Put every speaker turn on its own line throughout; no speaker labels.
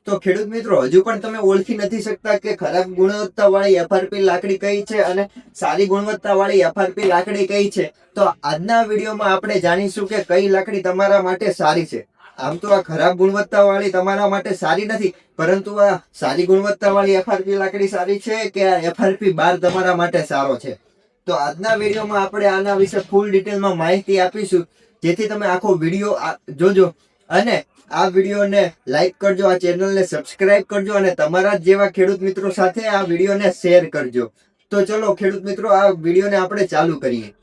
તો ખેડૂત મિત્રો, હજુ પણ તમે ઓળખી નથી શકતા કે ખરાબ ગુણવત્તા વાળી એફઆરપી લાકડી કઈ છે અને સારી ગુણવત્તા વાળી એફઆરપી લાકડી કઈ છે? તો આજના વિડીયોમાં આપણે જાણીશું કે કઈ લાકડી તમારા માટે સારી છે. આમ તો આ ખરાબ ગુણવત્તા વાળી તમારા માટે સારી નથી, પરંતુ આ સારી ગુણવત્તા વાળી એફઆરપી લાકડી સારી છે કે આ એફઆરપી 12 તમારા માટે સારો છે? તો આજના વિડીયોમાં આપણે આના વિશે ફૂલ ડિટેલમાં માહિતી આપીશું, જેથી તમે આખો વિડીયો જોજો અને આ વિડીયોને લાઈક કરજો, આ ચેનલને સબસ્ક્રાઇબ કરજો અને તમારા જેવા ખેડૂત મિત્રો સાથે આ વિડીયોને શેર કરજો. તો ચલો ખેડૂત મિત્રો, આ વિડીયોને આપણે ચાલુ કરીએ.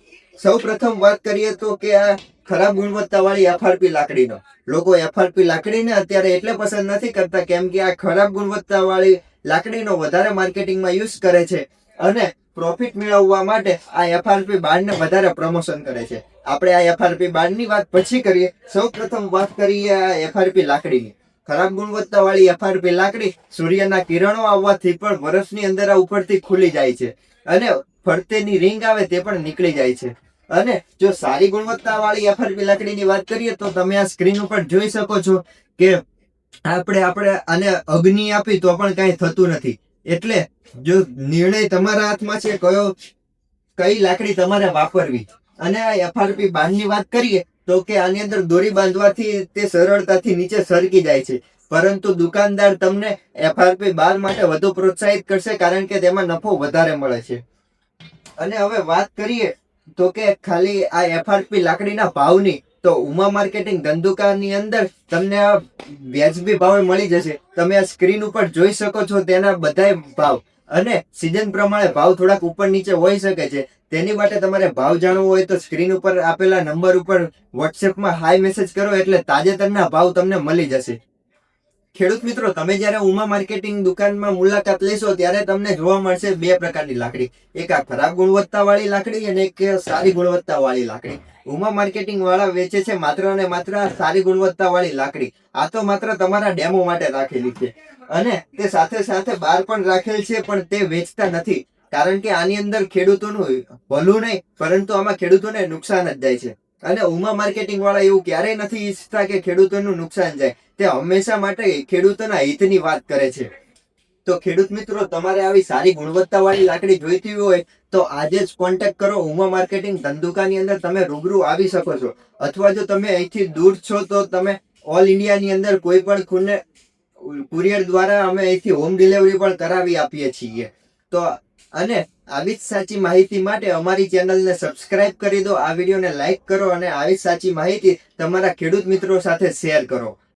સૌ પ્રથમ વાત કરીએ તો કે આ ખરાબ ગુણવત્તા વાળી એફઆરપી લાકડીનો. લોકો એફઆરપી લાકડીને અત્યારે એટલે પસંદ નથી કરતા કેમ કે આ ખરાબ ગુણવત્તા વાળી લાકડીનો વધારે માર્કેટિંગમાં યુઝ કરે છે અને પ્રોફિટ મેળવવા માટે આ એફઆરપી 12 ને વધારે પ્રમોશન કરે છે. આપણે આ એફઆરપી 12 ની વાત પછી કરીએ. સૌ પ્રથમ વાત કરીએ આ એફઆરપી લાકડીની. ખરાબ ગુણવત્તા વાળી એફઆરપી લાકડી સૂર્યના કિરણો આવવાથી પણ વર્ષની અંદર આ ઉપરથી ખુલી જાય છે અને ફરતેની રિંગ આવે તે પણ નીકળી જાય છે. અને જો સારી ગુણવત્તા વાળી એફઆરપી લાકડીની વાત કરીએ તો તમે આ સ્ક્રીન ઉપર જોઈ શકો છો કે આપણે આને અગ્નિ આપી તો પણ કઈ થતું નથી. એટલે જો નિર્ણય તમારા હાથમાં છે કઈ લાકડી તમારે વાપરવી. અને આ એફઆરપી 12 ની વાત કરીએ તો કે આની અંદર દોરી બાંધવાથી તે સરળતાથી નીચે સરકી જાય છે, પરંતુ દુકાનદાર તમને એફઆરપી 12 માટે વધુ પ્રોત્સાહિત કરશે કારણ કે તેમાં નફો વધારે મળે છે. અને હવે વાત કરીએ તો કે ખાલી આ એફઆરપી લાકડીના ભાવની, તો ઉમા માર્કેટિંગ ધંધુકાની અંદર તમને આ વ્યાજબી ભાવે મળી જશે. તમે આ સ્ક્રીન ઉપર જોઈ શકો છો તેના બધાય ભાવ, અને સિઝન પ્રમાણે ભાવ થોડાક ઉપર નીચે હોઈ શકે છે. તેની માટે તમારે ભાવ જાણવો હોય તો સ્ક્રીન ઉપર આપેલા નંબર ઉપર વોટ્સએપમાં હાઈ મેસેજ કરો એટલે તાજેતરના ભાવ તમને મળી જશે. ખેડૂત મિત્રો, તમે જ્યારે ઉમા માર્કેટિંગ દુકાનમાં મુલાકાત લેશો ત્યારે તમને જોવા મળશે બે પ્રકારની લાકડી. એક આ ખરાબ ગુણવત્તા વાળી લાકડી અને એક સારી ગુણવત્તા વાળી લાકડી. ઉમા માર્કેટિંગ વાળા વેચે છે માત્ર અને માત્ર સારી ગુણવત્તા વાળી લાકડી. આ તો માત્ર તમારા ડેમો માટે રાખેલી છે અને તે સાથે સાથે બહાર પણ રાખેલ છે, પણ તે વેચતા નથી કારણ કે આની અંદર ખેડૂતોનું ભલું નહીં પરંતુ આમાં ખેડૂતોને નુકસાન જ જાય છે. અને ઉમા માર્કેટિંગ વાળા એવું ક્યારેય નથી ઈચ્છતા કે ખેડૂતોનું નુકસાન જાય. તે હંમેશા માટે ખેડૂતોના હિતની વાત કરે છે. તો ખેડૂત મિત્રો, તમારે આવી સારી ગુણવત્તા વાળી લાકડી જોઈતી હોય તો આજે જ કોન્ટેક્ટ કરો. ઉમા માર્કેટિંગ ધંધુકાની અંદર તમે રૂબરૂ આવી શકો છો, અથવા જો તમે અહીંથી દૂર છો તો તમે ઓલ ઇન્ડિયાની અંદર કોઈ પણ ખૂણે કુરિયર દ્વારા અમે અહીંથી હોમ ડિલિવરી પણ કરાવી આપીએ છીએ. તો અને આવી જ સાચી માહિતી માટે અમારી ચેનલને સબસ્ક્રાઇબ કરી દો, આ વિડીયોને લાઈક કરો અને આવી જ સાચી માહિતી તમારા ખેડૂત મિત્રો સાથે શેર કરો.